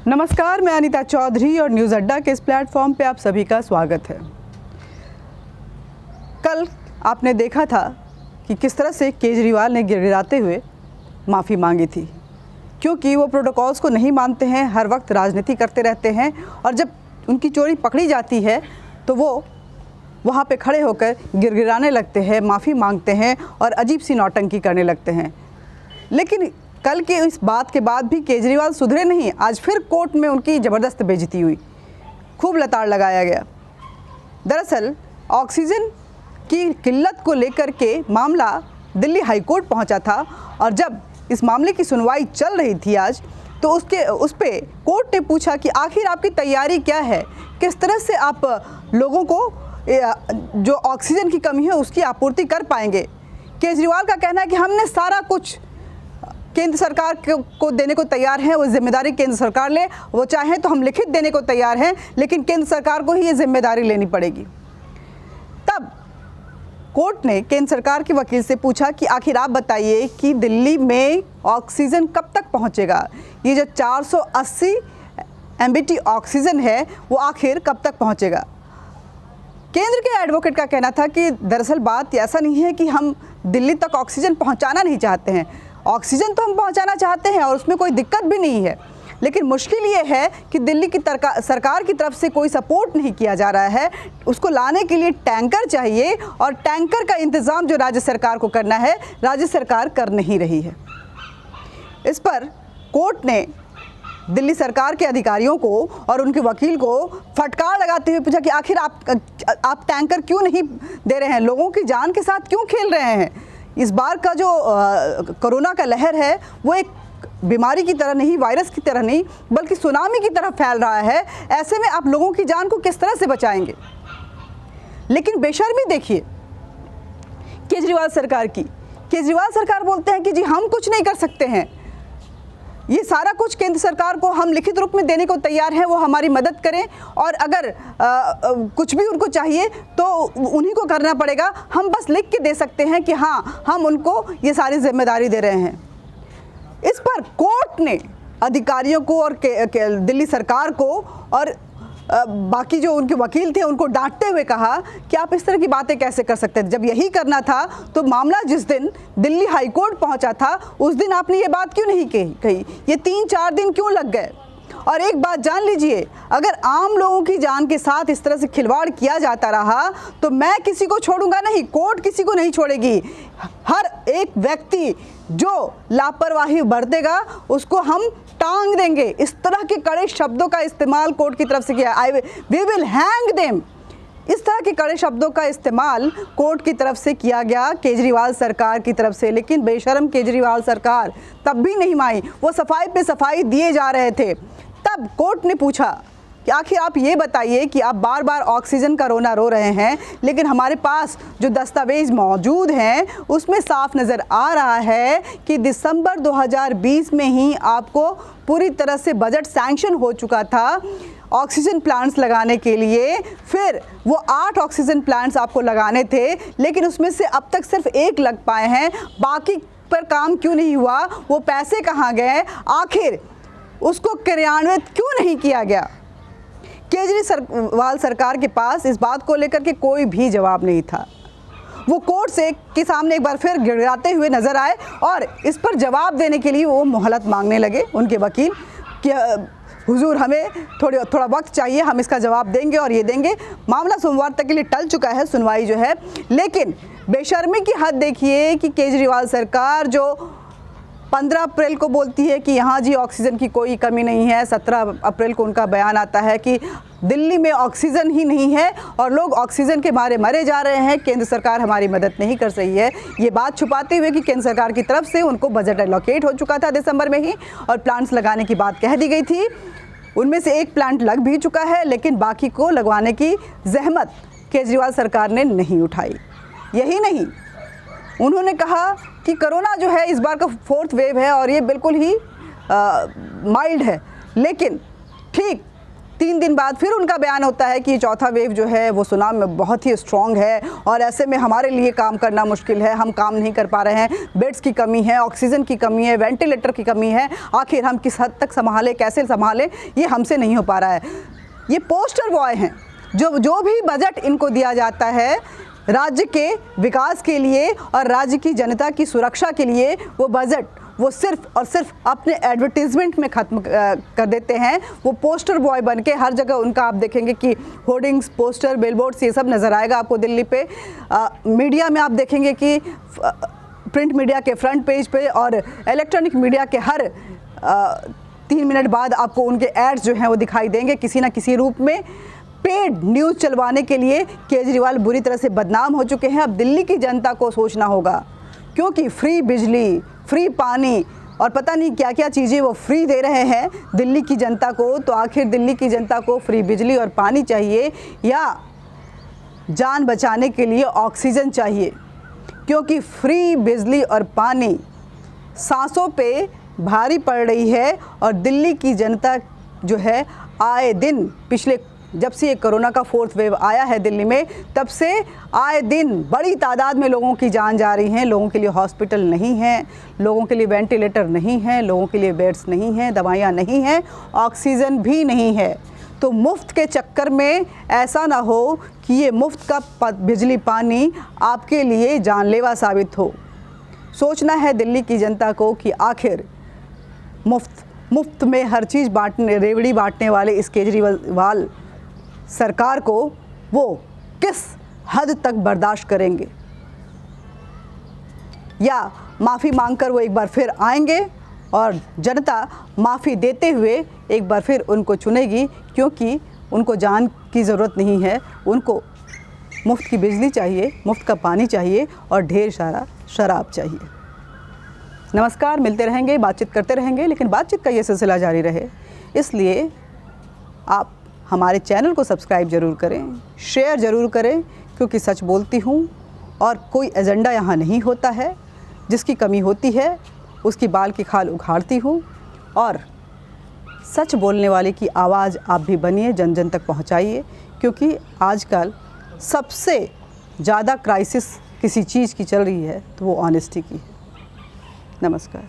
नमस्कार, मैं अनीता चौधरी और न्यूज़ अड्डा के इस प्लेटफॉर्म पे आप सभी का स्वागत है। कल आपने देखा था कि किस तरह से केजरीवाल ने गिड़गिड़ाते हुए माफ़ी मांगी थी, क्योंकि वो प्रोटोकॉल्स को नहीं मानते हैं, हर वक्त राजनीति करते रहते हैं और जब उनकी चोरी पकड़ी जाती है तो वो वहाँ पे खड़े होकर गिड़गिड़ाने लगते हैं, माफ़ी मांगते हैं और अजीब सी नौटंकी करने लगते हैं। लेकिन कल के इस बात के बाद भी केजरीवाल सुधरे नहीं। आज फिर कोर्ट में उनकी ज़बरदस्त बेइज्जती हुई, खूब लताड़ लगाया गया। दरअसल ऑक्सीजन की किल्लत को लेकर के मामला दिल्ली हाई कोर्ट पहुंचा था और जब इस मामले की सुनवाई चल रही थी आज, तो उस पे कोर्ट ने पूछा कि आखिर आपकी तैयारी क्या है, किस तरह से आप लोगों को जो ऑक्सीजन की कमी है उसकी आपूर्ति कर पाएंगे। केजरीवाल का कहना है कि हमने सारा कुछ केंद्र सरकार को देने को तैयार हैं, वो जिम्मेदारी केंद्र सरकार ले, वो चाहें तो हम लिखित देने को तैयार हैं, लेकिन केंद्र सरकार को ही ये जिम्मेदारी लेनी पड़ेगी। तब कोर्ट ने केंद्र सरकार के वकील से पूछा कि आखिर आप बताइए कि दिल्ली में ऑक्सीजन कब तक पहुंचेगा, ये जो 480 MBT ऑक्सीजन है वो आखिर कब तक पहुंचेगा। केंद्र के एडवोकेट का कहना था कि दरअसल बात ऐसा नहीं है कि हम दिल्ली तक ऑक्सीजन पहुंचाना नहीं चाहते हैं, ऑक्सीजन तो हम पहुंचाना चाहते हैं और उसमें कोई दिक्कत भी नहीं है, लेकिन मुश्किल ये है कि दिल्ली की सरकार की तरफ से कोई सपोर्ट नहीं किया जा रहा है। उसको लाने के लिए टैंकर चाहिए और टैंकर का इंतज़ाम जो राज्य सरकार को करना है, राज्य सरकार कर नहीं रही है। इस पर कोर्ट ने दिल्ली सरकार के अधिकारियों को और उनके वकील को फटकार लगाते हुए पूछा कि आखिर आप टैंकर क्यों नहीं दे रहे हैं, लोगों की जान के साथ क्यों खेल रहे हैं। इस बार का जो कोरोना का लहर है वो एक बीमारी की तरह नहीं, वायरस की तरह नहीं, बल्कि सुनामी की तरह फैल रहा है। ऐसे में आप लोगों की जान को किस तरह से बचाएंगे। लेकिन बेशर्मी देखिए केजरीवाल सरकार की। केजरीवाल सरकार बोलते हैं कि जी हम कुछ नहीं कर सकते हैं, ये सारा कुछ केंद्र सरकार को हम लिखित रूप में देने को तैयार हैं, वो हमारी मदद करें और अगर कुछ भी उनको चाहिए तो उन्हीं को करना पड़ेगा, हम बस लिख के दे सकते हैं कि हाँ हम उनको ये सारी जिम्मेदारी दे रहे हैं। इस पर कोर्ट ने अधिकारियों को और दिल्ली सरकार को और बाकी जो उनके वकील थे उनको डांटते हुए कहा कि आप इस तरह की बातें कैसे कर सकते थे। जब यही करना था तो मामला जिस दिन दिल्ली हाई कोर्ट पहुंचा था उस दिन आपने ये बात क्यों नहीं कही, ये 3-4 दिन क्यों लग गए। और एक बात जान लीजिए, अगर आम लोगों की जान के साथ इस तरह से खिलवाड़ किया जाता रहा तो मैं किसी को छोड़ूंगा नहीं, कोर्ट किसी को नहीं छोड़ेगी। हर एक व्यक्ति जो लापरवाही बरतेगा उसको हम टांग देंगे। इस तरह के कड़े शब्दों का इस्तेमाल कोर्ट की तरफ से किया, वी विल हैंग देम। इस तरह के कड़े शब्दों का इस्तेमाल कोर्ट की तरफ से किया गया केजरीवाल सरकार की तरफ से। लेकिन बेशर्म केजरीवाल सरकार तब भी नहीं मानी, वो सफाई पे सफाई दिए जा रहे थे। तब कोर्ट ने पूछा कि आखिर आप ये बताइए कि आप बार बार ऑक्सीजन का रोना रो रहे हैं, लेकिन हमारे पास जो दस्तावेज मौजूद हैं उसमें साफ नज़र आ रहा है कि दिसंबर 2020 में ही आपको पूरी तरह से बजट सैंक्शन हो चुका था ऑक्सीजन प्लांट्स लगाने के लिए। फिर वो 8 ऑक्सीजन प्लांट्स आपको लगाने थे, लेकिन उसमें से अब तक सिर्फ 1 लग पाए हैं, बाकी पर काम क्यों नहीं हुआ, वो पैसे कहाँ गए, आखिर उसको क्रियान्वित क्यों नहीं किया गया। केजरीवाल सरकार के पास इस बात को लेकर के कोई भी जवाब नहीं था। वो कोर्ट के सामने एक बार फिर गिड़गिड़ाते हुए नजर आए और इस पर जवाब देने के लिए वो मोहलत मांगने लगे उनके वकील कि हुजूर हमें थोड़ा वक्त चाहिए, हम इसका जवाब देंगे और ये देंगे। मामला सोमवार तक के लिए टल चुका है, सुनवाई जो है। लेकिन बेशर्मी की हद देखिए कि केजरीवाल सरकार जो 15 अप्रैल को बोलती है कि यहाँ जी ऑक्सीजन की कोई कमी नहीं है, 17 अप्रैल को उनका बयान आता है कि दिल्ली में ऑक्सीजन ही नहीं है और लोग ऑक्सीजन के मारे मरे जा रहे हैं, केंद्र सरकार हमारी मदद नहीं कर रही है। ये बात छुपाते हुए कि केंद्र सरकार की तरफ से उनको बजट एलोकेट हो चुका था दिसंबर में ही और प्लांट्स लगाने की बात कह दी गई थी। उनमें से 1 प्लांट लग भी चुका है, लेकिन बाकी को लगवाने की जहमत केजरीवाल सरकार ने नहीं उठाई। यही नहीं, उन्होंने कहा कि कोरोना जो है इस बार का 4th वेव है और ये बिल्कुल ही माइल्ड है, लेकिन ठीक 3 दिन बाद फिर उनका बयान होता है कि चौथा वेव जो है वो सुनामी में बहुत ही स्ट्रॉन्ग है और ऐसे में हमारे लिए काम करना मुश्किल है, हम काम नहीं कर पा रहे हैं, बेड्स की कमी है, ऑक्सीजन की कमी है, वेंटिलेटर की कमी है, आखिर हम किस हद तक संभालें, कैसे संभालें, ये हमसे नहीं हो पा रहा है। ये पोस्टर बॉय हैं। जो भी बजट इनको दिया जाता है राज्य के विकास के लिए और राज्य की जनता की सुरक्षा के लिए, वो बजट वो सिर्फ और सिर्फ अपने एडवर्टीजमेंट में ख़त्म कर देते हैं। वो पोस्टर बॉय बन के हर जगह उनका आप देखेंगे कि होर्डिंग्स, पोस्टर, बिलबोर्ड्स ये सब नज़र आएगा आपको दिल्ली पे। मीडिया में आप देखेंगे कि प्रिंट मीडिया के फ्रंट पेज पे और इलेक्ट्रॉनिक मीडिया के हर 3 मिनट बाद आपको उनके एड्स जो हैं वो दिखाई देंगे किसी ना किसी रूप में। पेड न्यूज़ चलवाने के लिए केजरीवाल बुरी तरह से बदनाम हो चुके हैं। अब दिल्ली की जनता को सोचना होगा, क्योंकि फ्री बिजली, फ्री पानी और पता नहीं क्या क्या चीज़ें वो फ्री दे रहे हैं दिल्ली की जनता को। तो आखिर दिल्ली की जनता को फ्री बिजली और पानी चाहिए या जान बचाने के लिए ऑक्सीजन चाहिए? क्योंकि फ्री बिजली और पानी सांसों पे भारी पड़ रही है और दिल्ली की जनता जो है आए दिन, पिछले जब से ये कोरोना का 4th वेव आया है दिल्ली में, तब से आए दिन बड़ी तादाद में लोगों की जान जा रही हैं। लोगों के लिए हॉस्पिटल नहीं है, लोगों के लिए वेंटिलेटर नहीं है, लोगों के लिए बेड्स नहीं हैं, दवाइयाँ नहीं हैं, ऑक्सीजन भी नहीं है। तो मुफ्त के चक्कर में ऐसा ना हो कि ये मुफ्त का बिजली पानी आपके लिए जानलेवा साबित हो। सोचना है दिल्ली की जनता को कि आखिर मुफ्त में हर चीज़ बांटने, रेवड़ी बांटने वाले इस केजरीवाल सरकार को वो किस हद तक बर्दाश्त करेंगे, या माफ़ी मांगकर वो एक बार फिर आएंगे और जनता माफ़ी देते हुए एक बार फिर उनको चुनेगी, क्योंकि उनको जान की ज़रूरत नहीं है, उनको मुफ्त की बिजली चाहिए, मुफ्त का पानी चाहिए और ढेर सारा शराब चाहिए। नमस्कार, मिलते रहेंगे, बातचीत करते रहेंगे, लेकिन बातचीत का ये सिलसिला जारी रहे इसलिए आप हमारे चैनल को सब्सक्राइब ज़रूर करें, शेयर ज़रूर करें, क्योंकि सच बोलती हूँ और कोई एजेंडा यहाँ नहीं होता है। जिसकी कमी होती है उसकी बाल की खाल उखाड़ती हूँ और सच बोलने वाले की आवाज़ आप भी बनिए, जन जन तक पहुँचाइए, क्योंकि आजकल सबसे ज़्यादा क्राइसिस किसी चीज़ की चल रही है तो वो ऑनेस्टी की है। नमस्कार।